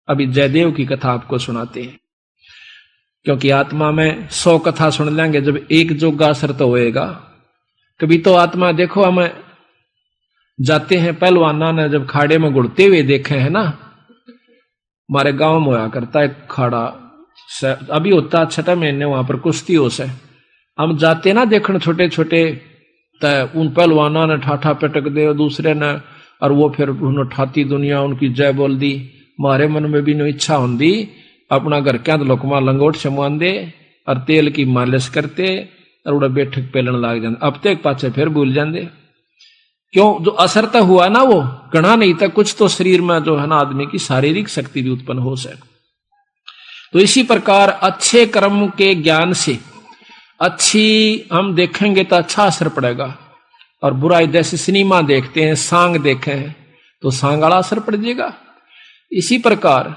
अभी जयदेव की कथा आपको सुनाते हैं, क्योंकि आत्मा में 100 कथा सुन लेंगे, जब एक जोगा असर तो होएगा। कभी तो आत्मा देखो, हम जाते हैं पहलवाना ने जब खाड़े में गुड़ते हुए देखे हैं ना, हमारे गांव में होया करता है खाड़ा, अभी होता 6 महीने वहां पर कुश्ती हो से, हम जाते ना देखने छोटे छोटे, उन पहलवाना ने ठाठा पटक दे दूसरे ने, और वो फिर उन्होंने ठाती दुनिया उनकी जय बोल दी। हमारे मन में भी नो इच्छा होंगी अपना घर क्या लोकमा लंगोट से मान दे और तेल की मालिश करते और उड़ा बैठक पेलन लाग जाते, अब तक पाचे फिर भूल जाते। क्यों? जो असर तो हुआ ना वो गणा नहीं था, कुछ तो शरीर में जो है ना आदमी की शारीरिक शक्ति भी उत्पन्न हो सके। तो इसी प्रकार अच्छे कर्म के ज्ञान से अच्छी हम देखेंगे तो अच्छा असर पड़ेगा, और बुराई जैसे सिनेमा देखते हैं, सांग देखे हैं तो सांग वाला असर पड़ जाएगा। इसी प्रकार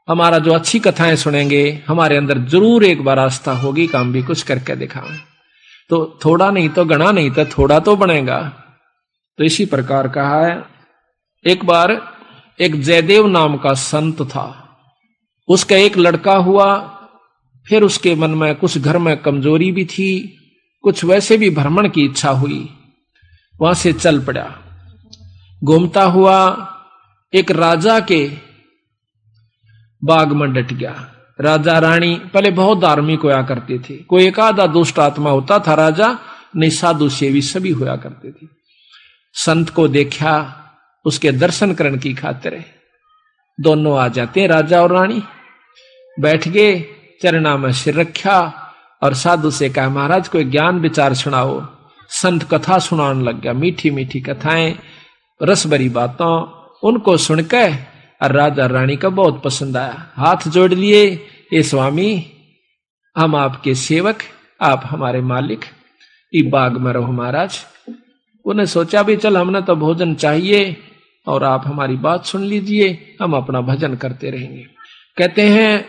हमारा जो अच्छी कथाएं सुनेंगे, हमारे अंदर जरूर एक बार आस्था होगी कि हम भी कुछ करके दिखाएं, तो थोड़ा नहीं तो गणा नहीं तो थोड़ा तो बनेगा। तो इसी प्रकार कहा है, एक बार एक जयदेव नाम का संत था, उसका एक लड़का हुआ, फिर उसके मन में कुछ घर में कमजोरी भी थी, कुछ वैसे भी भ्रमण की इच्छा हुई, वहां से चल पड़ा, घूमता हुआ एक राजा के बाग में डट गया। राजा रानी पहले बहुत धार्मिक होया करते थे, कोई एक आधा दुष्ट आत्मा होता था राजा, नहीं साधु सेवी सभी होया करते थे। संत को देखा, उसके दर्शन करने की खातिर दोनों आ जाते हैं, राजा और रानी बैठ गए, चरणा में सिर रखा और साधु से कहा, महाराज कोई ज्ञान विचार सुनाओ। संत कथा सुनाने लग गया, मीठी मीठी कथाएं, रस भरी बातों, उनको सुनकर और राजा रानी का बहुत पसंद आया, हाथ जोड़ लिए, ये स्वामी हम आपके सेवक, आप हमारे मालिक, ये बाग में रहो महाराज। उन्हें सोचा भी चल हमने तो भोजन चाहिए और आप हमारी बात सुन लीजिए, हम अपना भजन करते रहेंगे। कहते हैं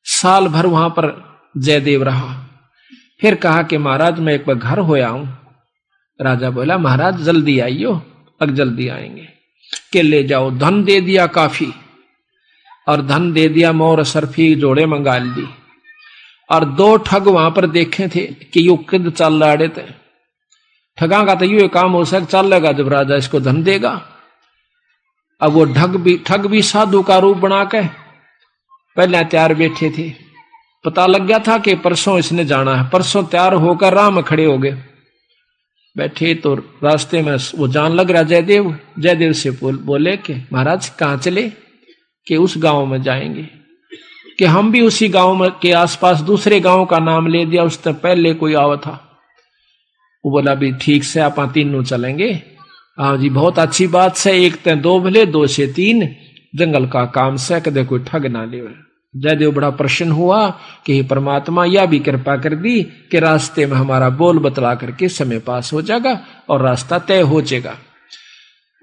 साल भर वहां पर जयदेव रहा, फिर कहा कि महाराज मैं एक बार घर होया हूं। राजा बोला महाराज जल्दी आइयो, अब जल्दी आएंगे। के ले जाओ, धन दे दिया काफी, और धन दे दिया, मोर सरफी जोड़े मंगा ली, और 2 ठग वहां पर देखे थे कि यू किद चल रहे थे, ठगा का तो यू काम हो सक चलेगा जब राजा इसको धन देगा। अब वो ठग भी साधु का रूप बना के पहले तैयार बैठे थे, पता लग गया था कि परसों इसने जाना है, परसों तैयार होकर राह में खड़े हो गए, बैठे तो रास्ते में वो जान लग रहा जयदेव, जयदेव से बोले कि महाराज कहाँ चले? कि उस गांव में जाएंगे, कि हम भी उसी गांव में के आसपास दूसरे गांव का नाम ले दिया, उससे पहले कोई आवा था। वो बोला भी ठीक से आप तीनों चलेंगे। हाँ जी बहुत अच्छी बात से, एक ते 2 भले 2 से 3, जंगल का काम से कदे कोई ठग ना ले। जयदेव बड़ा प्रसन्न हुआ कि हे परमात्मा यह भी कृपा कर दी कि रास्ते में हमारा बोल बतला करके समय पास हो जाएगा और रास्ता तय हो जाएगा।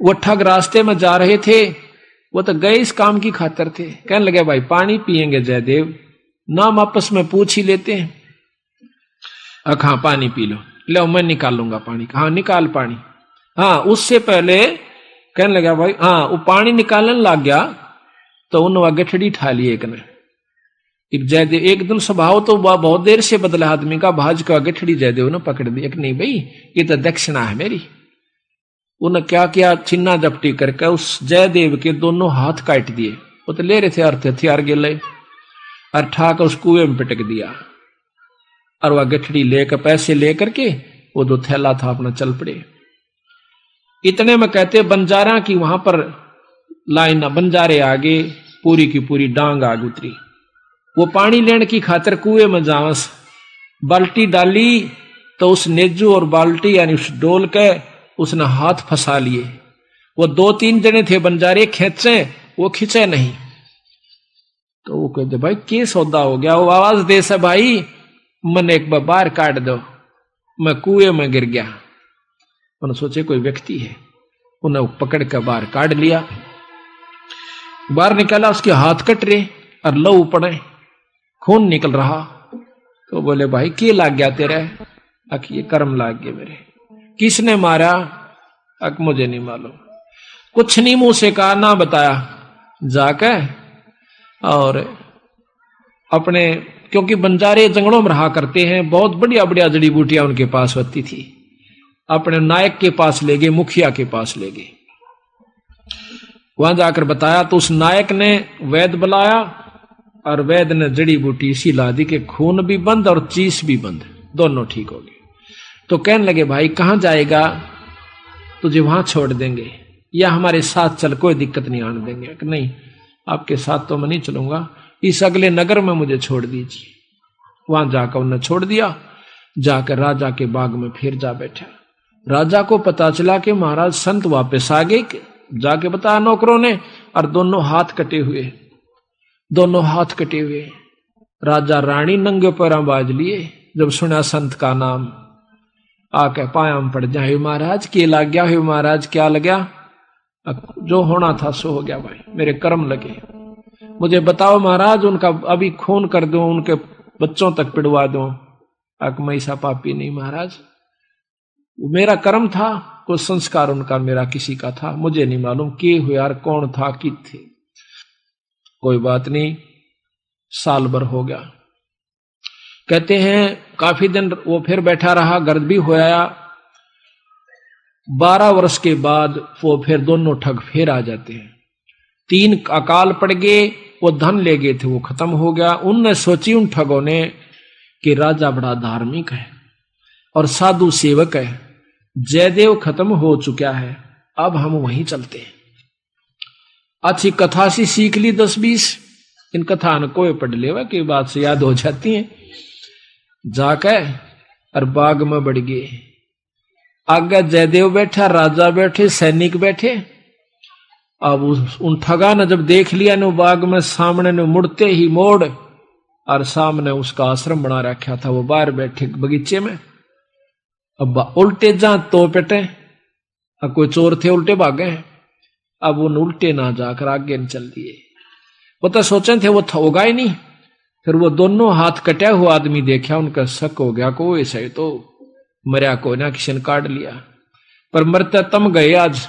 वो ठग रास्ते में जा रहे थे, वो तो गए इस काम की खातिर थे। कहने लगे भाई पानी पिएंगे जयदेव? नाम आपस में पूछ ही लेते हैं। हाँ पानी पी लो मैं निकालूंगा पानी। हाँ निकाल पानी। हाँ उससे पहले कहने लगा भाई, हाँ वो पानी निकालने लग गया तो उन्होंने गठड़ी ठा ली एक ने। जयदेव एकदम स्वभाव तो बहुत देर से बदला आदमी का, भाज का गठड़ी जयदेव ने पकड़ दी। एक नहीं भाई ये तो दक्षिणा है मेरी। उन्हें क्या किया, छिन्ना जपटी करके उस जयदेव के दोनों हाथ काट दिए। वो तो ले रहे थे अर्थ हथियार गिले, और ठाकर उस कुएं में पिटक दिया। और वह गठड़ी लेकर पैसे लेकर के वो जो थैला था अपना चल पड़े। इतने में कहते बंजारा की वहां पर लाइन, बंजारे आगे पूरी की पूरी डांग आग उतरी। वो पानी लेने की खातिर कुएं में जावस बाल्टी डाली तो उस नेजू और बाल्टी यानी उस डोल के उसने हाथ फंसा लिए। वो 2-3 जने थे बंजारे, खेचे वो खींचे नहीं। तो वो कहते भाई क्या सौदा हो गया? वो आवाज दे से भाई मन एक बार बाहर काट दो, मैं कुएं में गिर गया। उन्होंने सोचे कोई व्यक्ति है, उन्हें पकड़ कर बाहर काट लिया। बाहर निकाला, उसके हाथ कट रहे और लहू पड़े, खून निकल रहा। तो बोले भाई क्या लाग गया तेरे? अक ये कर्म लाग गए मेरे। किसने मारा? अक मुझे नहीं मालूम। कुछ नहीं मुंह से कहा, ना बताया। जाकर और अपने, क्योंकि बंजारे जंगलों में रहा करते हैं, बहुत बढ़िया बढ़िया जड़ी बूटियां उनके पास होती थी। अपने नायक के पास ले गए, मुखिया के पास ले गए, वहां जाकर बताया तो उस नायक ने वैद्य बुलाया और वैद्य ने जड़ी बूटी इसी ला दी कि खून भी बंद और चीस भी बंद, दोनों ठीक हो गए। तो कहने लगे भाई कहां जाएगा, तुझे वहां छोड़ देंगे या हमारे साथ चल, कोई दिक्कत नहीं आने देंगे। कि नहीं, आपके साथ तो मैं नहीं चलूंगा, इस अगले नगर में मुझे छोड़ दीजिए। वहां जाकर उन्हें छोड़ दिया, जाकर राजा के बाग में फिर जा बैठा। राजा को पता चला कि महाराज संत वापस आ गए, जाके बताया नौकरों ने, और दोनों हाथ कटे हुए, दोनों हाथ कटे हुए। राजा रानी नंगे पैरों बाज लिए, जब सुना संत का नाम आके पाया में पड़ जाए, महाराज के लग गया है, महाराज क्या लग गया, जो होना था सो हो गया भाई, मेरे कर्म लगे, मुझे बताओ महाराज, उनका अभी खून कर दो, उनके बच्चों तक पिड़वा दो। मैं ऐसा पापी नहीं महाराज, मेरा कर्म था, कोई संस्कार उनका मेरा किसी का था, मुझे नहीं मालूम के हुए यार, कौन था कि थे। कोई बात नहीं, साल भर हो गया। कहते हैं काफी दिन वो फिर बैठा रहा, गर्द भी होया। 12 वर्ष के बाद वो फिर दोनों ठग फिर आ जाते हैं। 3 अकाल पड़ गए, वो धन ले गए थे, वो खत्म हो गया। उनने सोची उन ठगों ने कि राजा बड़ा धार्मिक है और साधु सेवक है, जयदेव खत्म हो चुका है, अब हम वहीं चलते हैं। अच्छी कथा सी सीख ली 10-20, इन कथा न कोई पढ़ लेवा की बात से याद हो जाती है। जाकर और बाग में बढ़ गए, आगे जयदेव बैठा, राजा बैठे, सैनिक बैठे। अब उन ठगा ने जब देख लिया न बाग में, सामने ने मुड़ते ही मोड़, और सामने उसका आश्रम बना रखा था, वो बाहर बैठे बगीचे में। अब उल्टे जा तो पेटे, अब कोई चोर थे उल्टे भागे हैं, अब उन उल्टे ना जाकर आगे न चल दिए। वो तो सोचे थे वो होगा ही नहीं। फिर वो दोनों हाथ कटा हुआ आदमी देखा, उनका शक हो गया को ऐसा ही तो मरिया को ना किसी ने काट लिया, पर मरते तम गए आज,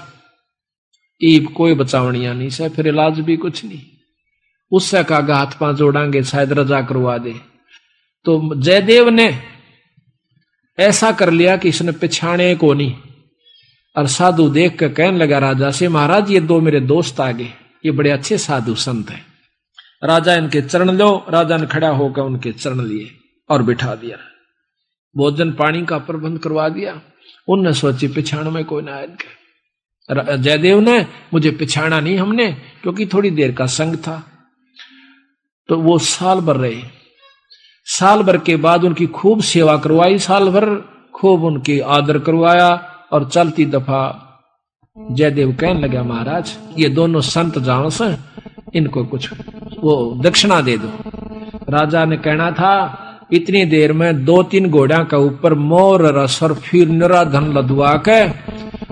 ईब कोई बचावनिया नहीं से, फिर इलाज भी कुछ नहीं। उससे कहा हाथ पांव जोड़ांगे शायद रजा करवा दे। तो जयदेव ने ऐसा कर लिया कि इसने पिछाने को नहीं, और साधु देख कर कहने लगा राजा से, महाराज ये 2 मेरे दोस्त आ गए, ये बड़े अच्छे साधु संत हैं, राजा इनके चरण लो। राजा ने खड़ा होकर उनके चरण लिए और बिठा दिया, भोजन पानी का प्रबंध करवा दिया। उनने सोची पिछाण में कोई ना आएगा। जयदेव ने, मुझे पिछाना नहीं हमने, क्योंकि थोड़ी देर का संग था। तो वो साल भर रहे, साल भर के बाद उनकी खूब सेवा करवाई, साल भर खूब उनकी आदर करवाया। और चलती दफा जयदेव कहने लगा, महाराज ये दोनों संत जाओ से, इनको कुछ वो दक्षिणा दे दो। राजा ने कहना था इतनी देर में 2-3 घोड़ा का ऊपर मोर रस और फिर निराधन लदवा के,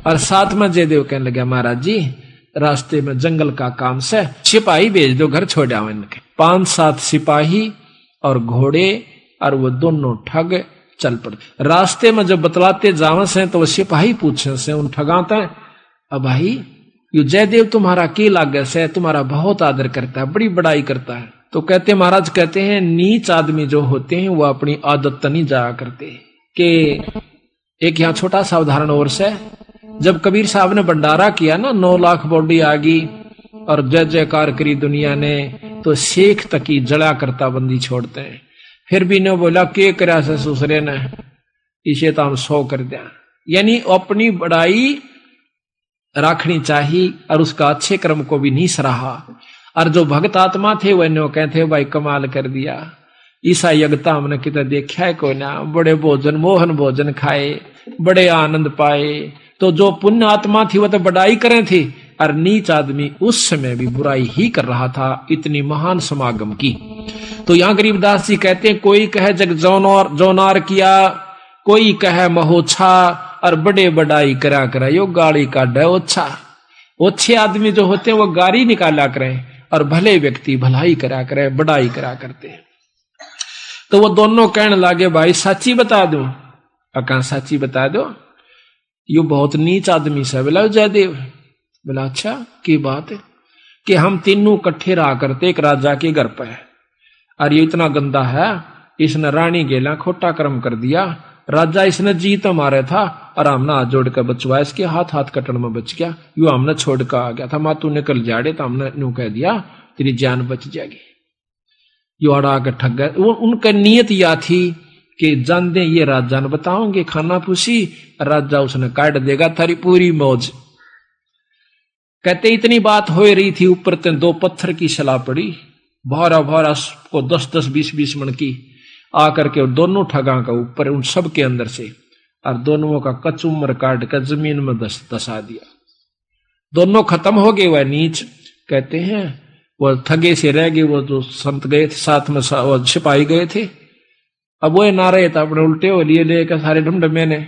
और साथ में जयदेव कहने लगा, महाराज जी रास्ते में जंगल का काम से सिपाही भेज दो, घर छोड़ आओ इनके। 5-7 सिपाही और घोड़े, और वो दोनों ठग चल पड़ते। रास्ते में जब बतलाते जावे से तो वो सिपाही पूछे से उन ठगाते, अब भाई यू जयदेव तुम्हारा के लागे से, तुम्हारा बहुत आदर करता है, बड़ी बड़ाई करता है। तो कहते महाराज कहते हैं नीच आदमी जो होते हैं वो अपनी आदत नहीं जाया करते। कि एक यहाँ छोटा सा उदाहरण और से, जब कबीर साहब ने भंडारा किया ना, 9 लाख बॉडी आ गई और जय जयकार करी दुनिया ने, तो शेख तक की जड़ा करता बंदी छोड़ते हैं। फिर भी ने बोला के करा से दूसरे ने, इसे तो हम 100 कर दिया। यानी अपनी बड़ाई रखनी चाहिए और उसका अच्छे कर्म को भी नहीं सराहा। और जो भक्त आत्मा थे वह नो कहते भाई कमाल कर दिया, ईसा यज्ञता हमने कितना देखा है कोई ना, बड़े भोजन मोहन भोजन खाए, बड़े आनंद पाए। तो जो पुण्य आत्मा थी वह तो बड़ाई करें थी, और नीच आदमी उस समय भी बुराई ही कर रहा था, इतनी महान समागम की। तो यहां गरीबदास जी कहते हैं कोई कहे जग जौनार किया, कोई कहे महोछा, और बड़े बड़ाई करा करा यो गाड़ी का डे ओछा। ओछे आदमी जो होते हैं वो गाड़ी निकाला करें, और भले व्यक्ति भलाई करा करे, बड़ाई करा करते हैं। तो वो दोनों कहने लगे भाई सच्ची बता दो। अका सच्ची बता दो, यू बहुत नीच आदमी से। बोला जयदेव। बोला अच्छा की बात है। कि हम तीनों इकट्ठे रहा करते एक राजा के घर पर, और ये इतना गंदा है, इसने रानी गेला खोटा कर्म कर दिया, राजा इसने जीत मारे था और हमने हाथ जोड़ कर बचवाया, इसके हाथ हाथ कटन में बच गया, यू हमने छोड़ कर आ गया था, माँ तू निकल जाड़े, तो हमने यूं कह दिया तेरी जान बच जाएगी। यू अड़ा के ठग गए। उनका नियत या थी कि जान दे ये राजा ने बताओगे खाना पूछी, राजा उसने काट देगा थारी पूरी मौज। कहते इतनी बात हो रही थी, ऊपर ते 2 पत्थर की सलाह पड़ी, भारा भारा को 10-10 20-20 मन की आकर के दोनों ठगा का ऊपर उन सब के अंदर से, और दोनों का कचुम्बर काट कर जमीन में दसा दिया। दोनों खत्म हो गए। वह नीच कहते हैं वो ठगे से रह गए, वो जो संत गए थे साथ में वो सिपाही गए थे, अब वो ना रहे था, अपने उल्टे हो लिए लेकर सारे ढमढमे ने।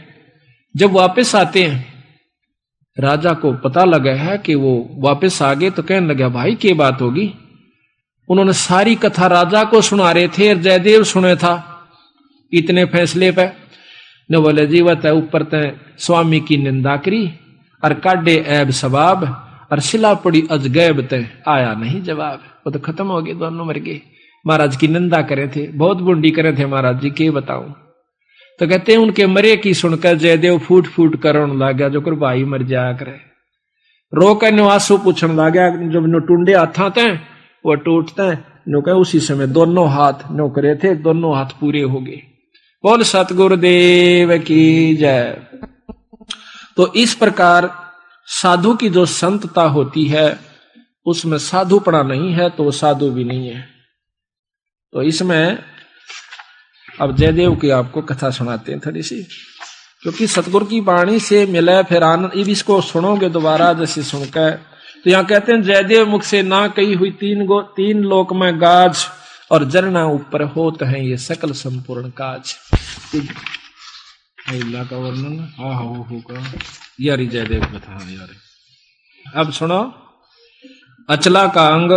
जब वापस आते हैं, राजा को पता लगा है कि वो वापस आ गए, तो कहने लगा भाई क्या बात होगी। उन्होंने सारी कथा राजा को सुना रहे थे, जयदेव सुने था इतने फैसले पे। ने बोले जीवत है ऊपर तय स्वामी की निंदा करी और काटे ऐब सवाब, और सिला पड़ी अजगैब तय आया नहीं जवाब। वो तो खत्म हो गए, दोनों मर गए। महाराज की निंदा करे थे, बहुत बुंडी करे थे महाराज जी, के बताऊं। तो कहते हैं उनके मरे की सुनकर जयदेव फूट फूट करने लगा, जो कर भाई मर जाया करे। रो कर निवासो पूछने लगा, जब नो टूंडे हाथा थे वो टूटते नो कहे, उसी समय दोनों हाथ नो करे थे, दोनों हाथ पूरे हो गए। बोल सतगुरुदेव की जय। तो इस प्रकार साधु की जो संतता होती है उसमें साधुपना नहीं है तो वो साधु भी नहीं है। तो इसमें अब जयदेव की आपको कथा सुनाते हैं थोड़ी सी, क्योंकि सतगुरु की वाणी से मिले फिर आनंद। अब इसको सुनोगे दोबारा जैसे सुनकर, तो यहाँ कहते हैं जयदेव मुख से ना कही हुई 3 लोक में गाज, और जरना ऊपर होत है ये सकल संपूर्ण काज। का वर्णन हाँ होगा यारी जयदेव कथा। हाँ यार अब सुनो, अचला का अंग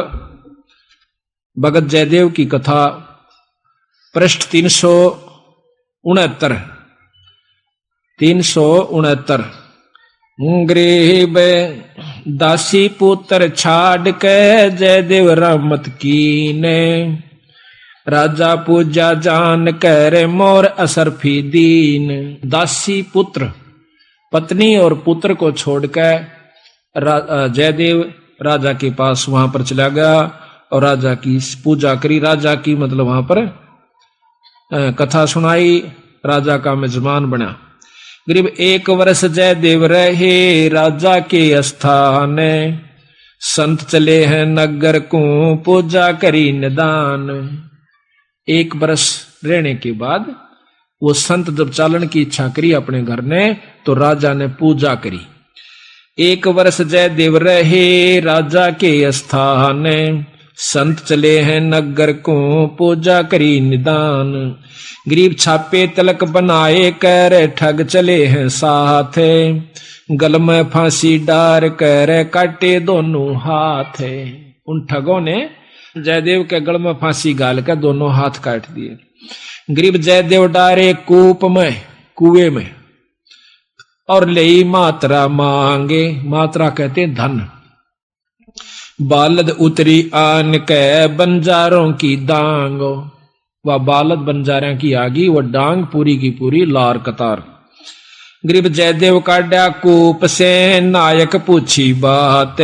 भगत जयदेव की कथा, पृष्ठ 369। गरीब दासी पुत्र छाड़ के जयदेव रहमत कीने, राजा पूजा जान कर मोर असरफी दीन। दासी पुत्र पत्नी और पुत्र को छोड़कर जयदेव राजा के पास वहां पर चला गया और राजा की पूजा करी। राजा की मतलब वहां पर कथा सुनाई, राजा का मेजबान बना। करीब 1 वर्ष जयदेव रहे राजा के स्थान, संत चले हैं नगर को पूजा करी निदान। 1 वर्ष रहने के बाद वो संत जब चालन की इच्छा करी अपने घर ने, तो राजा ने पूजा करी। 1 वर्ष जयदेव रहे राजा के स्थान, संत चले हैं नगर को पूजा करी निदान। गरीब छापे तिलक बनाए कर ठग चले हैं साथ, गल में फांसी डार कर काटे दोनों हाथ। उन ठगों ने जयदेव के गल में फांसी गाल कर दोनों हाथ काट दिए। गरीब जयदेव डारे कुएं में और ले मात्रा मांगे, मात्रा कहते धन। बालद उतरी आन के बंजारों की दांग, वह बालद बंजारों की आगी, वह डांग पूरी की पूरी लार कतार। गरीब जयदेव काटा कूप से नायक पूछी बात,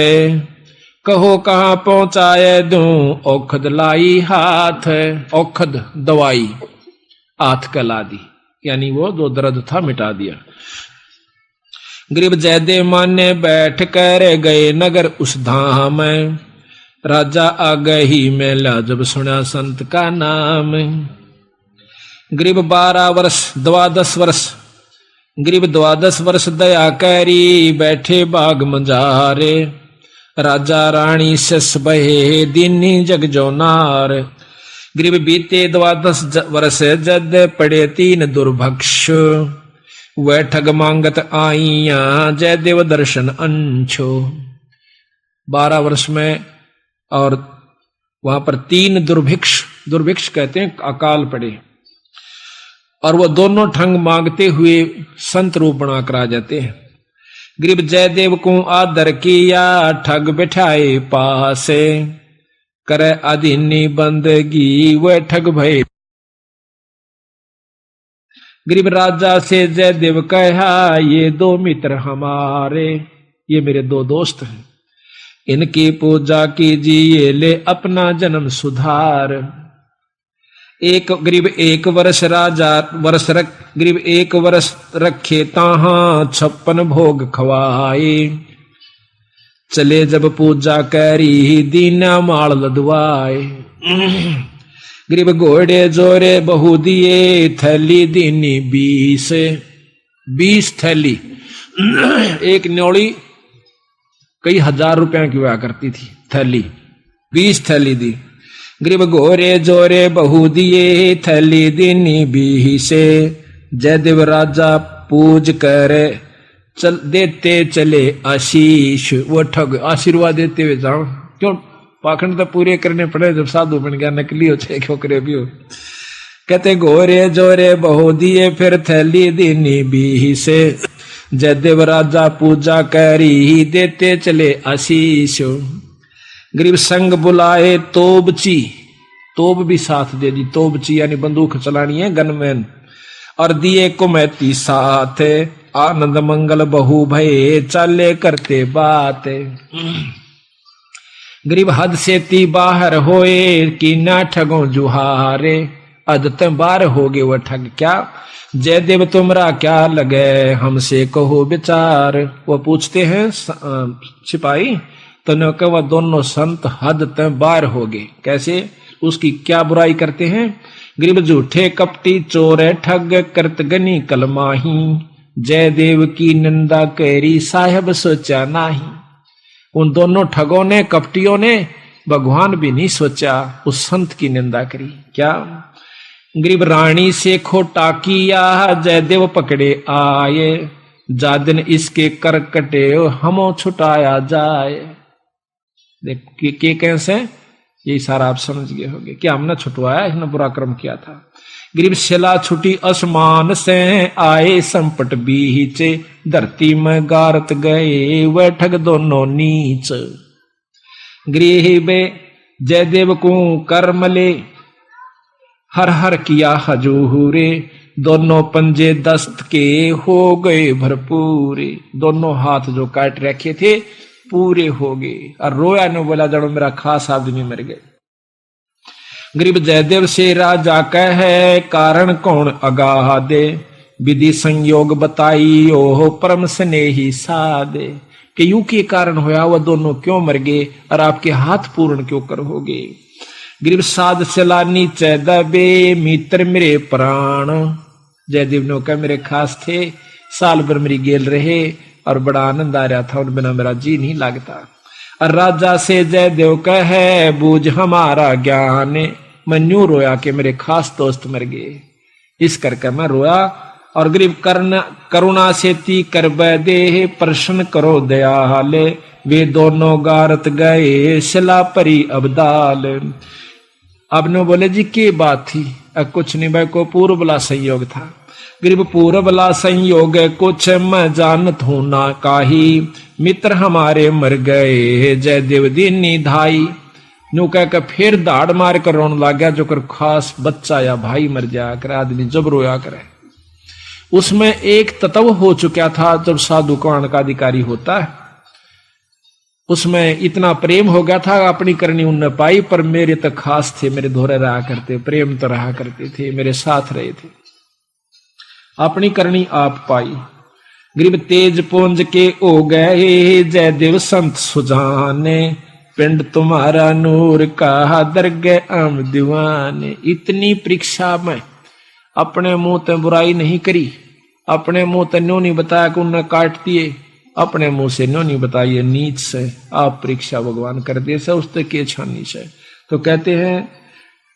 कहो कहां पहुंचाए दूं औखद लाई हाथ। औखद दवाई हाथ कला दी, यानी वो जो दर्द था मिटा दिया। गरीब जयदेव माने बैठ कर गए नगर उस धाम, राजा आ गई मेला जब सुना संत का नाम। गरीब 12 वर्ष 12 वर्ष, गरीब 12 वर्ष दया करी बैठे बाग मंजारे, राजा रानी सस बहे दीनी जग जो नार। गरीब बीते 12 वर्ष जद पड़े 3 दुर्भक्ष, वह ठग मांगत आईया जयदेव दर्शन अंशो। 12 वर्ष में और वहां पर 3 दुर्भिक्ष कहते हैं अकाल पड़े, और वो दोनों ठग मांगते हुए संत रूप बनाकर आ जाते हैं। गरीब जयदेव को आदर किया ठग बिठाए पासे, करे अधीनी बंदगी वह ठग भय। गरीब राजा से जयदेव कहा ये दो मित्र हमारे, ये मेरे दो दोस्त हैं, इनकी पूजा कीजिए ले अपना जन्म सुधार। एक गरीब एक वर्ष राजा गरीब एक वर्ष रखे ताहा 56 भोग खवाए, चले जब पूजा करी दीना माल लदवाए। गरीब घोड़े जोरे बहु दिए थैली दीनी 20 थैली, एक न्योली कई हजार रुपया की हुआ करती थी थैली, 20 थैली दी। गरीब घोरे जोरे बहु दिए थैली दीनी 20, जयदेव राजा पूज करे चल देते चले आशीष। वो ठग आशीर्वाद देते हुए जाओ, क्यों पाखंड तो पूरे करने पड़े, जब साधु बन गया नकली हो छे खोकरे भी हो। कहते घोरे जोरे बहु दिए फिर थैली दीनी 20, जयदेव राजा पूजा करी देते चले आशीष। गरीब संग बुलाए तोबची, तोब भी साथ दे दी, तोबची यानी बंदूक चलानी है गनमैन, और दिए कुमैती साथ, आनंद मंगल बहु भये चाले करते बात। गरीब हद से ती बाहर होए कि ना ठगो जुहारे, अदत बार हो गए वह ठग क्या, जयदेव तुमरा क्या लगे हमसे कहो विचार। वो पूछते हैं सिपाही, तो न कह वह दोनों संत हद तक बार हो गए, कैसे उसकी क्या बुराई करते हैं। गरीब झूठे कपटी चोर ठग करत गनी कलमाही, जयदेव की निंदा करी साहेब सोचा नाही। उन दोनों ठगों ने कपटियों ने भगवान भी नहीं सोचा, उस संत की निंदा करी क्या। गरीब रानी से खोटा किया जयदेव पकड़े आए, जादिन इसके कर कटे हमो छुटाया जाए। देख के कैसे यही सारा आप समझ गए होंगे कि हमने छुटवाया, इसने बुरा कर्म किया था। गरीब शिला छुटी आसमान से आए संपट बीचे, धरती में गारत गए वह ठग दोनों नीच। गरीब जयदेव को कर्मले हर हर किया हजूरे, दोनों पंजे दस्त के हो गए भरपूरे। दोनों हाथ जो काट रखे थे पूरे हो गए, और रोया ने बोला जड़ो मेरा खास आदमी मर गए। गरीब जयदेव से राजा कहे कारण कौन अगाह दे, विधि संयोग बताई ओह परम स्नेही सादे। कि यूं के कारण होया वह दोनों क्यों मर गए, और आपके हाथ पूर्ण क्यों कर हो गए। गरीब साध चला नीचे दबे मित्र मेरे प्राण, जयदेव ने कहा मेरे खास थे, साल भर मेरी गेल रहे और बड़ा आनंद आ रहा था, उन बिना मेरा जी नहीं लगता। और राजा से जयदेव कहे बूझ हमारा ज्ञान, मैं न्यू रोया कि मेरे खास दोस्त मर गए, इस करके मैं रोया। और गरीब करुणा से ती कर दे प्रश्न करो दयाले, वे दोनों गारत गए शिला परी अबदाल। अब ने बोले जी की बात थी, कुछ नहीं भाई को पूर्वला संयोग था। गरीब पूर्वला संयोग कुछ मैं जानत हूं ना काही, मित्र हमारे मर गए जयदेव दीनी धाई। न्यू कह कर फिर दाड़ मार कर रोने लग गया, जो कर खास बच्चा या भाई मर जाया करे, आदमी जब रोया करे। उसमें एक तत्व हो चुका था, जब साधु कौन का अधिकारी होता है उसमें इतना प्रेम हो गया था, अपनी करनी उनने पाई, पर मेरे तो खास थे, मेरे धोरे रहा करते, प्रेम तो रहा करते थे, मेरे साथ रहे थे, अपनी करनी आप पाई। गरीब तेज पुंज के हो गए जयदेव संत सुजाने, पिंड तुम्हारा नूर का दरगे आम दीवाने। इतनी परीक्षा में अपने मुंह ते बुराई नहीं करी, अपने मुंह ते न्यों नहीं बताया कि उन्हें काट दिए, अपने मुंह से न्यों नहीं बताइए नीच से आप परीक्षा भगवान कर दे से उसते के छानी से। तो कहते हैं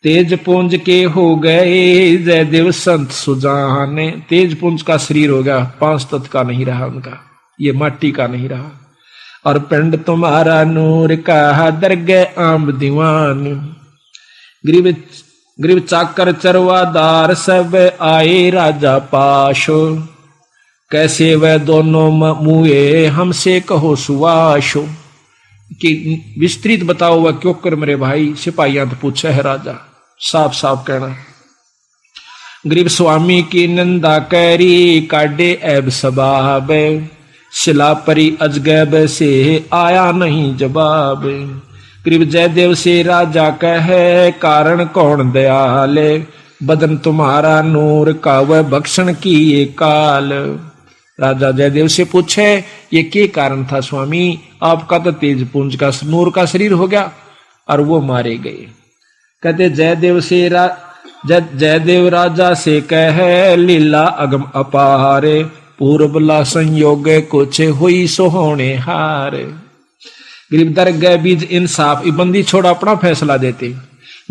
तेज पुंज के हो गए जयदेव संत सुजाने। तेज पुंज का शरीर हो गया, 5 तत्व का नहीं रहा उनका, ये माटी का नहीं रहा। और पिंड तुम्हारा नूर का दरगे आम दीवान। गरीब चाकर चरवादार सब आए राजा पाशो, कैसे वह दोनों मुए हमसे कहो सुवाशो, कि विस्तृत बताओ वह क्यों कर मेरे भाई। सिपाहियां तो पूछे है राजा, साफ साफ कहना। गरीब स्वामी की निंदा कैरी काटे ऐब सबाब, शिला परी अजगैब से आया नहीं जवाब। गरीब जयदेव से राजा कहे कारण कौन दयाले, बदन तुम्हारा नूर का वह भक्षण की ये काल। राजा जयदेव से पूछे ये क्या कारण था स्वामी, आपका तो तेज पुंज का नूर का शरीर हो गया और वो मारे गए। कहते जयदेव राजा से कहे लीला अगम अपारे, पूर्वला संयोग कुछ हुई सोहोने हार। गरीब दर गए बीज इंसाफ, बंदी छोड़ अपना फैसला देते।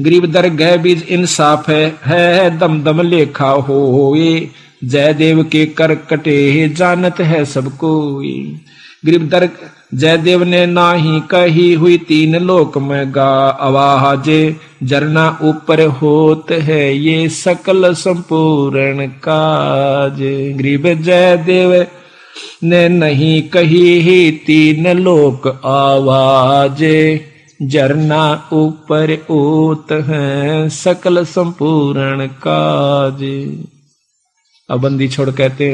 गरीब दर गए बीज इंसाफ है दम दम लेखा होए, जयदेव के कर कटे जानत है सबको। गरीब दर जयदेव ने नाही कही हुई तीन लोक में गा आवाज, जरना ऊपर होत है ये सकल संपूर्ण काज। गरीब जयदेव ने नहीं कही ही तीन लोक आवाज, जरना ऊपर होत है सकल संपूर्ण काज। अब बंदी छोड़ कहते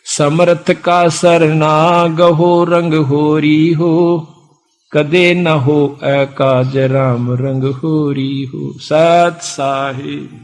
समर्थ का सरना गहो रंग होरी हो, कदे न हो काज राम रंग होरी हो। सत साहिब।